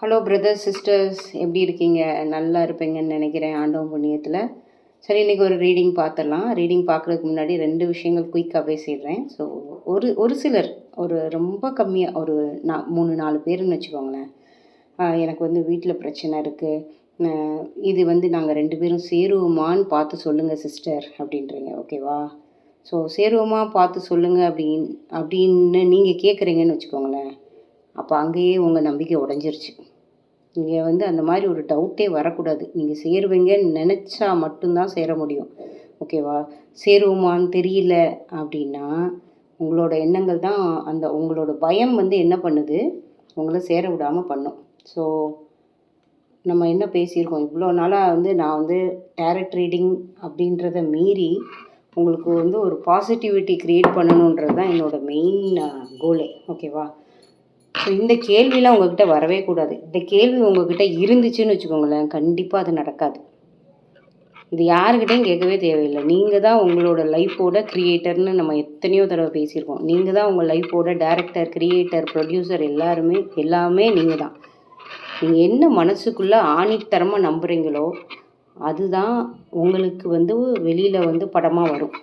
Hello brothers sisters, எப்படி இருக்கீங்க? நல்லா இருப்பீங்கன்னு நினைக்கிறேன் ஆண்டவன் புண்ணியத்தில். சரி, இன்றைக்கி ஒரு ரீடிங் பார்த்துடலாம். ரீடிங் பார்க்குறதுக்கு முன்னாடி 2 விஷயங்கள் குயிக்காக பேசிடுறேன். ஸோ ஒரு சிலர் ரொம்ப கம்மியாக ஒரு 3-4 பேருன்னு வச்சுக்கோங்களேன். எனக்கு வந்து வீட்டில் பிரச்சனை இருக்குது, இது நாங்கள் 2 பேரும் சேருவோமான்னு பார்த்து சொல்லுங்கள் சிஸ்டர் அப்படின்றீங்க. ஓகேவா? ஸோ சேருவோமா பார்த்து சொல்லுங்கள் அப்படின்னு நீங்கள் கேட்குறீங்கன்னு வச்சுக்கோங்களேன். அப்போ அங்கேயே உங்கள் நம்பிக்கை உடஞ்சிருச்சு. இங்கே அந்த மாதிரி ஒரு டவுட்டே வரக்கூடாது. நீங்கள் சேருவீங்கன்னு நினச்சா மட்டும்தான் சேர முடியும். ஓகேவா? சேருவோமான்னு தெரியல அப்படின்னா உங்களோட எண்ணங்கள் தான், உங்களோட பயம் என்ன பண்ணுது, உங்களை சேர விடாமல் பண்ணும். ஸோ நம்ம என்ன பேசியிருக்கோம் இவ்வளோ நாளாக, நான் டேரட் ரீடிங் அப்படின்றத மீறி உங்களுக்கு ஒரு பாசிட்டிவிட்டி க்ரியேட் பண்ணணுன்றது தான் என்னோடய மெயின் கோலே. ஓகேவா? ஸோ இந்த கேள்விலாம் உங்கள்கிட்ட வரவே கூடாது. இந்த கேள்வி உங்கள்கிட்ட இருந்துச்சுன்னு வச்சுக்கோங்களேன், கண்டிப்பாக அது நடக்காது. இது யாருக்கிட்டையும் கேட்கவே தேவையில்லை. நீங்கள் தான் உங்களோட லைஃபோட க்ரியேட்டர்னு நம்ம எத்தனையோ தடவை பேசியிருக்கோம். நீங்கள் தான் உங்கள் லைஃபோட டைரக்டர், க்ரியேட்டர், ப்ரொடியூசர், எல்லாமே நீங்கள் தான். நீங்கள் என்ன மனசுக்குள்ளே ஆணித்தரமாக நம்புகிறீங்களோ அதுதான் உங்களுக்கு வெளியில் படமாக வரும்.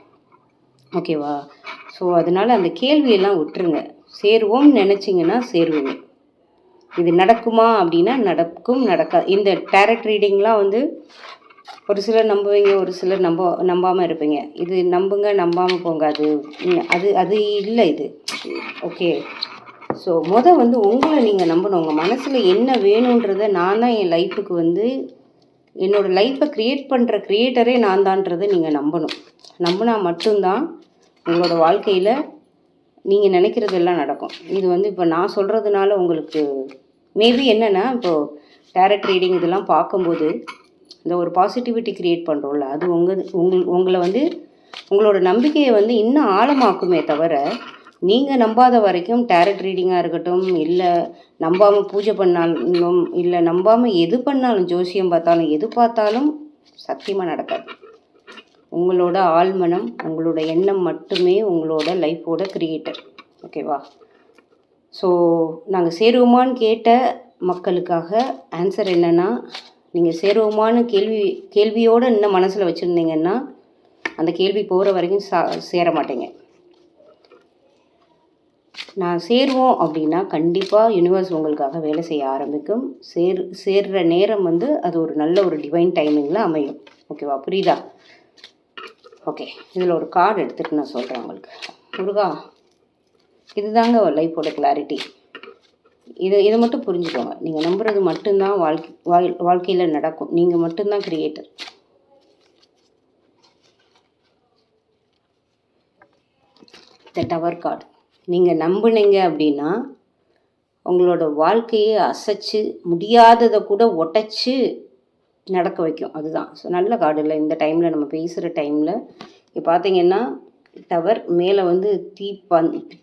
ஓகேவா? ஸோ அதனால் அந்த கேள்வியெல்லாம் விட்டுருங்க. சேருவோம்னு நினச்சிங்கன்னா சேருவீங்க. இது நடக்குமா அப்படின்னா நடக்கும், நடக்காது. இந்த டேரட் ரீடிங்லாம் ஒரு சிலர் நம்புவீங்க, ஒரு சிலர் நம்பாமல் இருப்பீங்க. இது நம்புங்க, நம்பாமல் போங்க. அது இல்லை இது. ஓகே. ஸோ உங்களை நீங்கள் நம்பணும். உங்கள் மனசில் என்ன வேணுன்றதை, நான் தான் என் லைஃபுக்கு என்னோடய லைஃப்பை க்ரியேட் பண்ணுற க்ரியேட்டரே நான் தான்றதை நீங்கள் நம்பணும். நம்பினா மட்டும்தான் உங்களோட வாழ்க்கையில் நீங்கள் நினைக்கிறதெல்லாம் நடக்கும். இது இப்போ நான் சொல்கிறதுனால உங்களுக்கு மேபி என்னென்னா, இப்போது டேரட் ரீடிங் இதெல்லாம் பார்க்கும்போது இந்த ஒரு பாசிட்டிவிட்டி க்ரியேட் பண்ணுறோம்ல, அது உங்களை உங்களோட நம்பிக்கையை இன்னும் ஆழமாக்குமே தவிர, நீங்கள் நம்பாத வரைக்கும் டேரட் ரீடிங்காக இருக்கட்டும், இல்லை நம்பாமல் பூஜை பண்ணாலும், இல்லை நம்பாமல் எது பண்ணாலும், ஜோசியம் பார்த்தாலும், எது பார்த்தாலும் சத்தியமாக நடக்காது. உங்களோட ஆழ்மனம், உங்களோட எண்ணம் மட்டுமே உங்களோட லைஃபோட க்ரியேட்டர். ஓகேவா? ஸோ நாங்கள் சேருவோமான்னு கேட்ட மக்களுக்காக ஆன்சர் என்னென்னா, நீங்கள் சேருவோமான்னு கேள்வியோடு இன்னும் மனசில் வச்சுருந்தீங்கன்னா அந்த கேள்வி போகிற வரைக்கும் சேர மாட்டேங்க. நான் சேருவோம் அப்படின்னா கண்டிப்பாக யூனிவர்ஸ் உங்களுக்காக வேலை செய்ய ஆரம்பிக்கும். சேர்ற நேரம் அது ஒரு நல்ல ஒரு டிவைன் டைமிங்கில் அமையும். ஓகேவா? புரியுதா? ஓகே, இதில் ஒரு கார்டு எடுத்துகிட்டு நான் சொல்கிறேன் உங்களுக்கு. முருகா, இதுதாங்க லைஃபோட கிளாரிட்டி. இதை மட்டும் புரிஞ்சுக்கோங்க. நீங்கள் நம்புறது மட்டும்தான் வாழ்க்கையில் நடக்கும். நீங்கள் மட்டும்தான் க்ரியேட்டர். த டவர் கார்டு. நீங்கள் நம்புனீங்க அப்படின்னா உங்களோட வாழ்க்கையை அசைச்சு, முடியாததை கூட உடைச்சி நடக்க வைக்கும். அதுதான். ஸோ நல்ல கார்டு இல்லை. இந்த டைமில் நம்ம பேசுகிற டைமில் இப்போ பார்த்தீங்கன்னா டவர் மேலே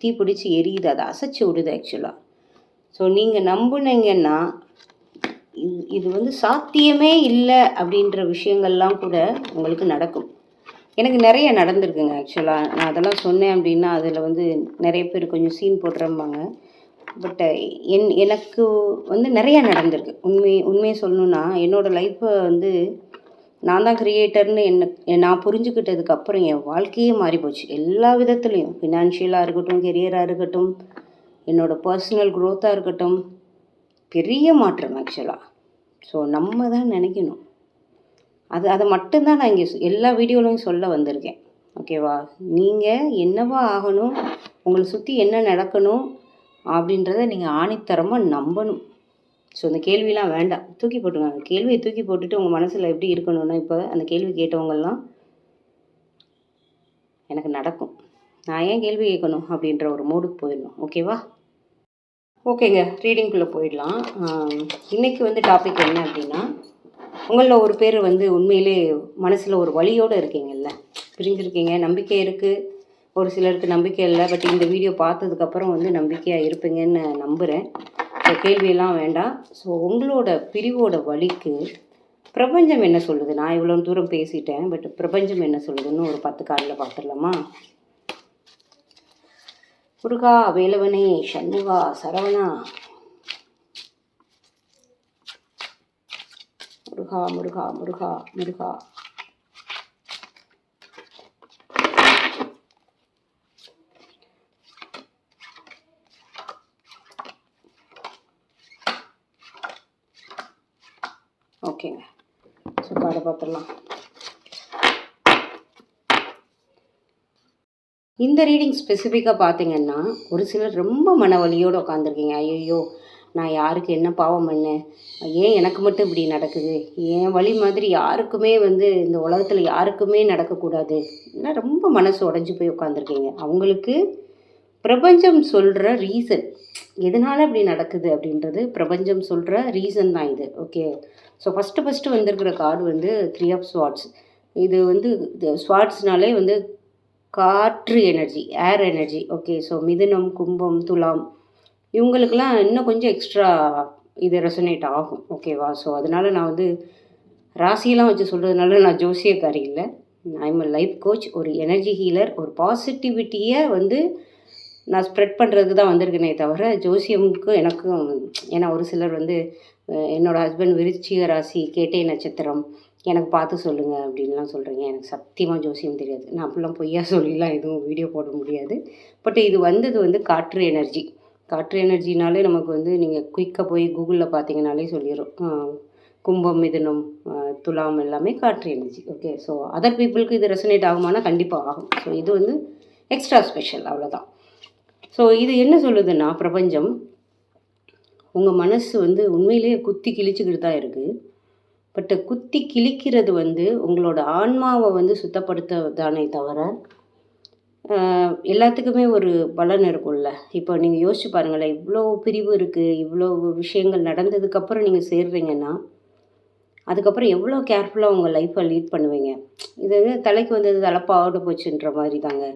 தீ பிடிச்சி எரியுது, அதை அசைச்சு விடுது ஆக்சுவலாக. ஸோ நீங்கள் நம்புனீங்கன்னா இது சாத்தியமே இல்லை அப்படின்ற விஷயங்கள்லாம் கூட உங்களுக்கு நடக்கும். எனக்கு நிறைய நடந்திருக்குங்க ஆக்சுவலாக. நான் அதெல்லாம் சொன்னேன் அப்படின்னா அதில் நிறைய பேர் கொஞ்சம் சீன் போட்டுறம்பாங்க. பட் எனக்கு நிறையா நடந்திருக்கு. உண்மையை சொல்லணுன்னா, என்னோடய லைஃப்பை நான் தான் க்ரியேட்டர்னு நான் புரிஞ்சுக்கிட்டதுக்கப்புறம் என் வாழ்க்கையே மாறி போச்சு. எல்லா விதத்துலேயும், ஃபினான்ஷியலாக இருக்கட்டும், கெரியராக இருக்கட்டும், என்னோடய பர்சனல் க்ரோத்தாக இருக்கட்டும், பெரிய மாற்றம் ஆக்சுவலாக. ஸோ நம்ம தான் நினைக்கணும். அதை மட்டும்தான் நான் இங்கே எல்லா வீடியோலையும் சொல்ல வந்திருக்கேன். ஓகேவா? நீங்கள் என்னவா ஆகணும், உங்களை சுற்றி என்ன நடக்கணும் அப்படின்றத நீங்கள் ஆணித்தரமாக நம்பணும். ஸோ அந்த கேள்விலாம் வேண்டாம், தூக்கி போட்டுங்க. அந்த கேள்வியை தூக்கி போட்டுட்டு உங்கள் மனசில் எப்படி இருக்கணும்னா, இப்போ அந்த கேள்வி கேட்டவங்கெல்லாம் எனக்கு நடக்கும், நான் ஏன் கேள்வி கேட்கணும் அப்படின்ற ஒரு மூடுக்கு போயிடணும். ஓகேவா? ஓகேங்க, ரீடிங்குள்ளே போயிடலாம். இன்றைக்கி டாபிக் என்ன அப்படின்னா, உங்களில் ஒரு பேர் உண்மையிலே மனசில் ஒரு வலியோடு இருக்கீங்கல்ல, பிரிஞ்சிருக்கீங்க, நம்பிக்கை இருக்குது, ஒரு சிலருக்கு நம்பிக்கை இல்லை. பட் இந்த வீடியோ பார்த்ததுக்கப்புறம் நம்பிக்கையாக இருப்பீங்கன்னு நம்புகிறேன். ஸோ கேள்வியெல்லாம் வேண்டாம். ஸோ உங்களோட பிரிவோட வலிக்கு பிரபஞ்சம் என்ன சொல்லுது? நான் இவ்வளோ தூரம் பேசிட்டேன், பட் பிரபஞ்சம் என்ன சொல்லுதுன்னு ஒரு 10 காலில் பார்த்துடலாமா? முருகா, வேலவனே, சண்முகா, சரவணா, முருகா முருகா முருகா முருகா. ஓகேங்க. ஸோ கார்டை பார்த்துடலாம். இந்த ரீடிங் ஸ்பெசிஃபிக்காக பார்த்தீங்கன்னா, ஒரு சிலர் ரொம்ப மன வலியோடு உட்காந்துருக்கீங்க. ஐயோ, நான் யாருக்கு என்ன பாவம் பண்ணேன், ஏன் எனக்கு மட்டும் இப்படி நடக்குது, என் வழி மாதிரி யாருக்குமே வந்து இந்த உலகத்தில் யாருக்குமே நடக்கக்கூடாது, இல்லை ரொம்ப மனசு உடஞ்சி போய் உட்காந்துருக்கீங்க. அவங்களுக்கு பிரபஞ்சம் சொல்கிற ரீசன், எதனால் அப்படி நடக்குது அப்படின்றது பிரபஞ்சம் சொல்கிற ரீசன் தான் இது. ஓகே. ஸோ ஃபஸ்ட்டு வந்திருக்கிற கார்டு வந்து 3 ஆஃப் ஸ்வார்ட்ஸ். இது வந்து ஸ்வார்ட்ஸ்னாலே வந்து காற்று எனர்ஜி, ஏர் எனர்ஜி. ஓகே. ஸோ மிதுனம், கும்பம், துலாம் இவங்களுக்கெல்லாம் இன்னும் கொஞ்சம் எக்ஸ்ட்ரா இது ரெசனேட் ஆகும். ஓகேவா? ஸோ அதனால் நான் வந்து ராசியெல்லாம் வச்சு சொல்கிறதுனால நான் ஜோசியக்காரி இல்லை. ஐம் அ லைஃப் கோச், ஒரு எனர்ஜி ஹீலர், ஒரு பாசிட்டிவிட்டியை வந்து நான் ஸ்ப்ரெட் பண்ணுறதுக்கு தான் வந்திருக்கேனே தவிர ஜோசியமுக்கு எனக்கும். ஏன்னா ஒரு சிலர் வந்து என்னோடய ஹஸ்பண்ட் விருச்சிக ராசி, கேட்டை நட்சத்திரம், எனக்கு பார்த்து சொல்லுங்கள் அப்படின்லாம் சொல்கிறீங்க. எனக்கு சத்தியமாக ஜோசியம் தெரியாது. நான் அப்படிலாம் பொய்யா சொல்லிலாம் எதுவும் வீடியோ போட முடியாது. பட் இது வந்தது வந்து காற்று எனர்ஜி. காற்று எனர்ஜினாலே நமக்கு வந்து நீங்கள் குயிக்காக போய் கூகுளில் பார்த்தீங்கனாலே சொல்லிடும். கும்பம், மிதுனம், துலாம் எல்லாமே காற்று எனர்ஜி. ஓகே. ஸோ அதர் பீப்புளுக்கு இது ரெசனேட் ஆகுமானா கண்டிப்பாக ஆகும். ஸோ இது வந்து எக்ஸ்ட்ரா ஸ்பெஷல், அவ்வளோதான். ஸோ இது என்ன சொல்லுதுன்னா, பிரபஞ்சம் உங்கள் மனசு வந்து உண்மையிலேயே குத்தி கிழிச்சிக்கிட்டு தான் இருக்குது. பட் குத்தி கிழிக்கிறது வந்து உங்களோட ஆன்மாவை வந்து சுத்தப்படுத்த தானே தவிர எல்லாத்துக்குமே ஒரு பலன் இருக்கும்ல. இப்போ நீங்கள் யோசிச்சு பாருங்களேன், இவ்வளோ பிரிவு இருக்குது, இவ்வளோ விஷயங்கள் நடந்ததுக்கப்புறம் நீங்கள் சேர்றீங்கன்னா அதுக்கப்புறம் எவ்வளோ கேர்ஃபுல்லாக உங்கள் லைஃப்பை லீட் பண்ணுவீங்க. இது வந்து தலைக்கு வந்தது தலைப்பாவோடு போச்சுன்ற மாதிரி தாங்க.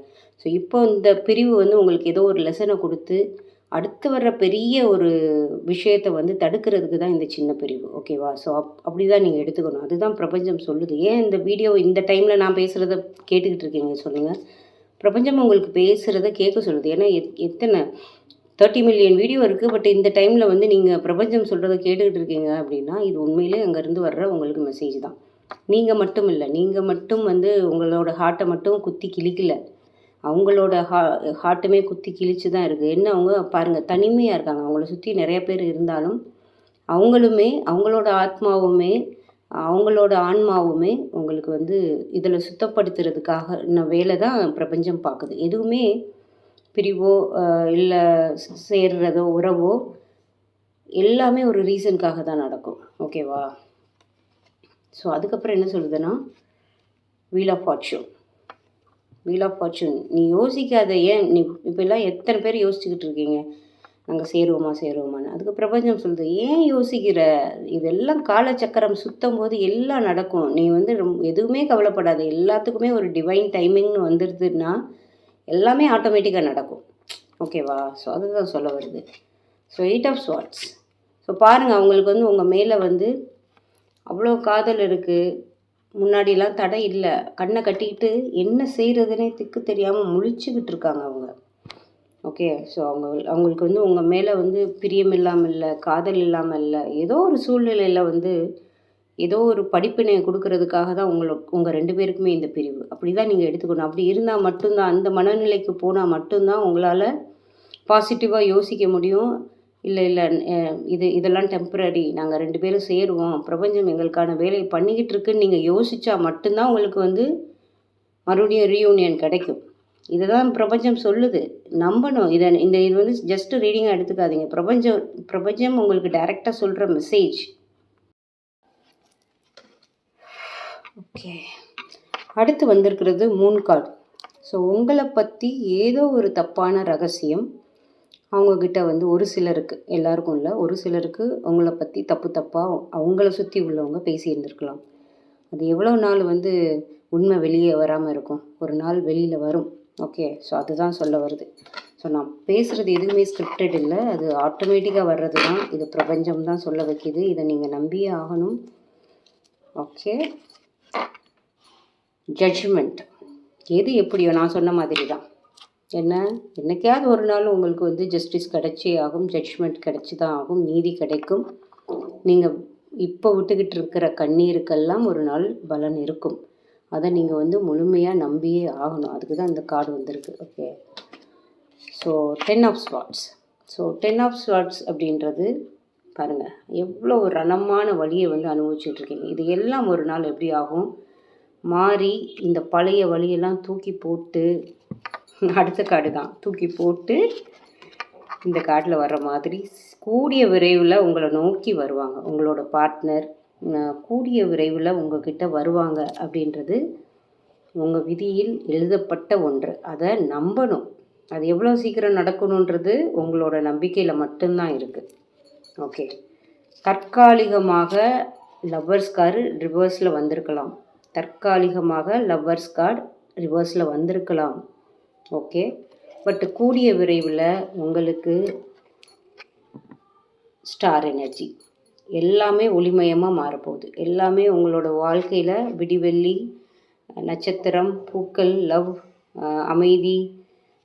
ஸோ இப்போ இந்த பிரிவு வந்து உங்களுக்கு ஏதோ ஒரு லெசனை கொடுத்து அடுத்து வர்ற பெரிய ஒரு விஷயத்தை வந்து தடுக்கிறதுக்கு தான் இந்த சின்ன பிரிவு. ஓகேவா? ஸோ அப்படி தான் நீங்கள் எடுத்துக்கணும். அதுதான் பிரபஞ்சம் சொல்லுது. ஏன் இந்த வீடியோ இந்த டைமில் நான் பேசுகிறத கேட்டுக்கிட்டு இருக்கீங்க சொல்லுங்கள். பிரபஞ்சம் உங்களுக்கு பேசுகிறத கேட்க சொல்லுது. ஏன்னா எத்தனை 30 மில்லியன் வீடியோ இருக்குது. பட் இந்த டைமில் வந்து நீங்கள் பிரபஞ்சம் சொல்கிறத கேட்டுக்கிட்டு இருக்கீங்க அப்படின்னா இது உண்மையிலே அங்கேருந்து வர்ற உங்களுக்கு மெசேஜ் தான். நீங்கள் மட்டும் இல்லை, நீங்கள் மட்டும் வந்து உங்களோட ஹார்ட்டை மட்டும் குத்தி கிழிக்கல, அவங்களோட ஹார்ட்டுமே குத்தி கிழிச்சு தான் இருக்குது. என்ன அவங்க பாருங்கள், தனிமையாக இருக்காங்க. அவங்கள சுற்றி நிறைய பேர் இருந்தாலும் அவங்களுமே அவங்களோட ஆத்மாவுமே அவங்களோட ஆன்மாவுமே உங்களுக்கு வந்து இதில் சுத்தப்படுத்துறதுக்காக வேலை தான் பிரபஞ்சம் பார்க்குது. எதுவுமே பிரிவோ இல்லை சேர்றதோ உறவோ எல்லாமே ஒரு ரீசனுக்காக தான் நடக்கும். ஓகேவா? ஸோ அதுக்கப்புறம் என்ன சொல்லுதுன்னா, wheel of fortune. Wheel of fortune நீ யோசிக்காத. ஏன் நீ இப்போல்லாம் எத்தனை பேர் யோசிச்சுக்கிட்டு இருக்கீங்க நாங்கள் சேருவோமான்னு. அதுக்கு பிரபஞ்சம் சொல்லுது, ஏன் யோசிக்கிற, இதெல்லாம் காலச்சக்கரம் சுற்றும் போது எல்லாம் நடக்கும். நீ வந்து எதுவுமே கவலைப்படாது. எல்லாத்துக்குமே ஒரு டிவைன் டைமிங்னு வந்துடுதுன்னா எல்லாமே ஆட்டோமேட்டிக்காக நடக்கும். ஓகேவா? ஸோ அதுதான் சொல்ல வருது. So 8 of swords. ஸோ பாருங்கள், அவங்களுக்கு வந்து உங்கள் மேலே வந்து அவ்வளோ காதல் இருக்குது. முன்னாடிலாம் தடை இல்லை. கண்ணை கட்டிக்கிட்டு என்ன செய்கிறதுனே திக்கு தெரியாமல் முழிச்சுக்கிட்டு இருக்காங்க அவங்க. ஓகே. ஸோ அவங்களுக்கு வந்து உங்கள் மேலே வந்து பிரியம் இல்லாமல் இல்லை, காதல் இல்லாமல் இல்லை, ஏதோ ஒரு சூழ்நிலையில் வந்து ஏதோ ஒரு படிப்பினை கொடுக்கறதுக்காக தான் உங்கள் 2 பேருக்குமே இந்த பிரிவு. அப்படி தான் நீங்கள் எடுத்துக்கணும். அப்படி இருந்தால் மட்டும்தான், அந்த மனநிலைக்கு போனால் மட்டும்தான் உங்களால் பாசிட்டிவாக யோசிக்க முடியும். இல்லை இதெல்லாம் டெம்பரரி, நாங்கள் 2 பேரும் சேருவோம், பிரபஞ்சம் எங்களுக்கான வேலையை பண்ணிக்கிட்டு இருக்குன்னு நீங்கள் யோசித்தா மட்டும்தான் உங்களுக்கு வந்து மறுபடியும் ரீயூனியன் கிடைக்கும். இதை தான் பிரபஞ்சம் சொல்லுது, நம்பணும். இது வந்து ஜஸ்ட் ரீடிங்காக எடுத்துக்காதீங்க. பிரபஞ்சம் உங்களுக்கு டைரெக்டாக சொல்கிற மெசேஜ். ஓகே. அடுத்து வந்திருக்கிறது மூன் கார்டு. ஸோ உங்களை பற்றி ஏதோ ஒரு தப்பான ரகசியம் அவங்கக்கிட்ட வந்து ஒரு சிலருக்கு, எல்லாருக்கும் இல்லை, ஒரு சிலருக்கு உங்களை பற்றி தப்பாக அவங்கள சுற்றி உள்ளவங்க பேசியிருந்துருக்கலாம். அது எவ்வளோ நாள் வந்து உண்மை வெளியே வராமல் இருக்கும், ஒரு நாள் வெளியில் வரும். ஓகே. ஸோ அதுதான் சொல்ல வருது. ஸோ நான் பேசுகிறது எதுவுமே ஸ்கிரிப்டட் இல்லை, அது ஆட்டோமேட்டிக்காக வர்றது தான். இது பிரபஞ்சம் தான் சொல்ல வைக்கிது. இதை நீங்கள் நம்பியே ஆகணும். ஓகே. ஜட்ஜ்மெண்ட். எது எப்படியோ நான் சொன்ன மாதிரி தான். என்னைக்காவது ஒரு நாள் உங்களுக்கு வந்து ஜஸ்டிஸ் கிடைச்சே ஆகும், ஜட்ஜ்மெண்ட் கிடைச்சி தான் ஆகும், நீதி கிடைக்கும். நீங்கள் இப்போ விட்டுக்கிட்டு இருக்கிற கண்ணீருக்கெல்லாம் ஒரு நாள் பலன் இருக்கும். அதை நீங்கள் வந்து முழுமையாக நம்பியே ஆகணும். அதுக்கு தான் இந்த கார்டு வந்திருக்கு. Okay. So 10 of swords. So 10 of swords அப்படின்றது பாருங்கள், எவ்வளோ ஒரு ரணமான வலியை வந்து அனுபவிச்சுட்ருக்கீங்க. இது எல்லாம் ஒரு நாள் எப்படி ஆகும், மாறி இந்த பழைய வழியெல்லாம் தூக்கி போட்டு, அடுத்த கார்டு தான் தூக்கி போட்டு இந்த கார்டில் வர்ற மாதிரி கூடிய விரைவில் உங்களை நோக்கி வருவாங்க. உங்களோட பார்ட்னர் கூடிய விரைவில் உங்ககிட்ட வருவாங்க அப்படின்றது உங்கள் விதியில் எழுதப்பட்ட ஒன்று. அதை நம்பணும். அது எவ்வளோ சீக்கிரம் நடக்கணுன்றது உங்களோட நம்பிக்கையில் மட்டும்தான் இருக்குது. ஓகே. தற்காலிகமாக லவ்வர்ஸ் கார்டு ரிவர்ஸில் வந்திருக்கலாம். தற்காலிகமாக லவ்வர்ஸ் கார்டு ரிவர்ஸில் வந்திருக்கலாம். ஓகே. பட் கூடிய விரைவில் உங்களுக்கு ஸ்டார் எனர்ஜி எல்லாமே ஒளிமயமாக மாறப்போகுது. எல்லாமே உங்களோட வாழ்க்கையில் விடிவெள்ளி, நட்சத்திரம், பூக்கள், லவ், அமைதி,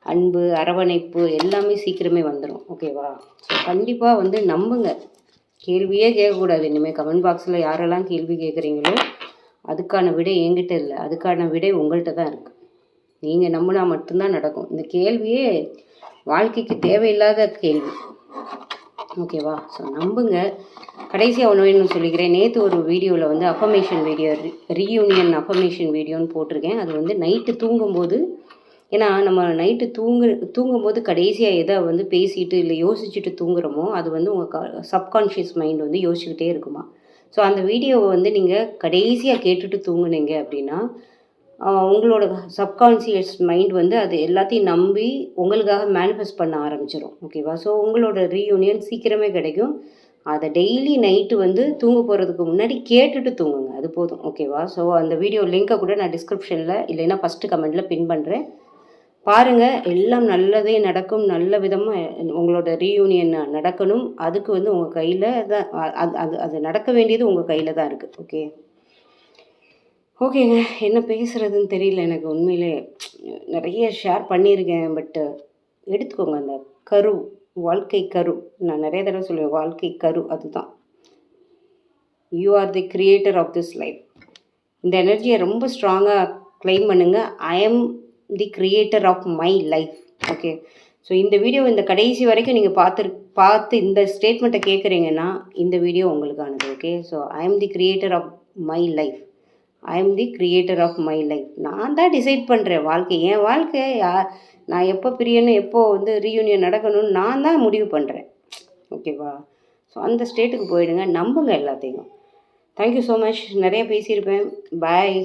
அன்பு, அரவணைப்பு எல்லாமே சீக்கிரமே வந்துடும். ஓகேவா? ஸோ கண்டிப்பாக வந்து நம்புங்க. கேள்வியே கேட்கக்கூடாது. இனிமேல் கமெண்ட் பாக்ஸில் யாரெல்லாம் கேள்வி கேட்குறீங்களோ அதுக்கான விடை என்கிட்ட இல்லை, அதுக்கான விடை உங்கள்கிட்ட தான் இருக்குது. நீங்கள் நம்பினா மட்டும்தான் நடக்கும். இந்த கேள்வியே வாழ்க்கைக்கு தேவையில்லாத கேள்வி. ஓகேவா? ஸோ நம்புங்க. கடைசியாக ஒன்று வேணும்னு சொல்லிக்கிறேன். நேற்று ஒரு வீடியோவில் வந்து அஃபர்மேஷன் வீடியோ, ரீயூனியன் அஃபர்மேஷன் வீடியோன்னு போட்டிருக்கேன். அது வந்து நைட்டு தூங்கும்போது, ஏன்னா நம்ம நைட்டு தூங்கும்போது கடைசியாக எதை வந்து பேசிட்டு இல்லை யோசிச்சுட்டு தூங்குறோமோ அது வந்து உங்கள் சப்கான்ஷியஸ் மைண்ட் வந்து யோசிச்சுக்கிட்டே இருக்குமா. ஸோ அந்த வீடியோவை வந்து நீங்கள் கடைசியாக கேட்டுட்டு தூங்குனீங்க அப்படின்னா உங்களோட சப்கான்ஷியஸ் மைண்ட் வந்து அது எல்லாத்தையும் நம்பி உங்களுக்காக மேனிஃபெஸ்ட் பண்ண ஆரம்பிச்சிடும். ஓகேவா? ஸோ உங்களோட ரீயூனியன் சீக்கிரமே கிடைக்கும். அதை டெய்லி நைட்டு வந்து தூங்க போகிறதுக்கு முன்னாடி கேட்டுட்டு தூங்குங்க. அது போதும். ஓகேவா? ஸோ அந்த வீடியோ லிங்க்கை கூட நான் டிஸ்கிரிப்ஷனில் இல்லைன்னா ஃபஸ்ட்டு கமெண்ட்டில் பின் பண்ணுறேன். பாருங்கள். எல்லாம் நல்லதே நடக்கும். நல்ல விதமாக உங்களோட ரீயூனியன் நடக்கணும். அதுக்கு வந்து உங்கள் கையில் தான் அது நடக்க வேண்டியது உங்கள் கையில் தான் இருக்குது. ஓகே. ஓகேங்க. என்ன பேசுகிறதுன்னு தெரியல எனக்கு. உண்மையிலே நிறைய ஷேர் பண்ணியிருக்கேன். பட்டு எடுத்துக்கோங்க. அந்த கரு, வாழ்க்கை கரு, நான் நிறைய தடவை சொல்லுவேன், வாழ்க்கை கரு அதுதான். You are the creator of this life. இந்த எனர்ஜியை ரொம்ப ஸ்ட்ராங்காக கிளைம் பண்ணுங்கள். I am the creator of my life. Okay. So இந்த வீடியோ இந்த கடைசி வரைக்கும் நீங்கள் பார்த்து இந்த ஸ்டேட்மெண்ட்டை கேட்குறீங்கன்னா இந்த வீடியோ உங்களுக்கானது. Okay. So I am the creator of my life. I am the creator of my life. நான் தான் டிசைட் பண்ணுறேன் வாழ்க்கை. என் வாழ்க்கை நான் எப்போ பிரியணும், எப்போ வந்து ரீயூனியன் நடக்கணும்னு நான் தான் முடிவு பண்ணுறேன். ஓகேவா? ஸோ அந்த ஸ்டேட்டுக்கு போயிடுங்க. நம்புங்க எல்லாத்தையும். Thank you so much. நிறைய பேசியிருப்பேன். பாய்.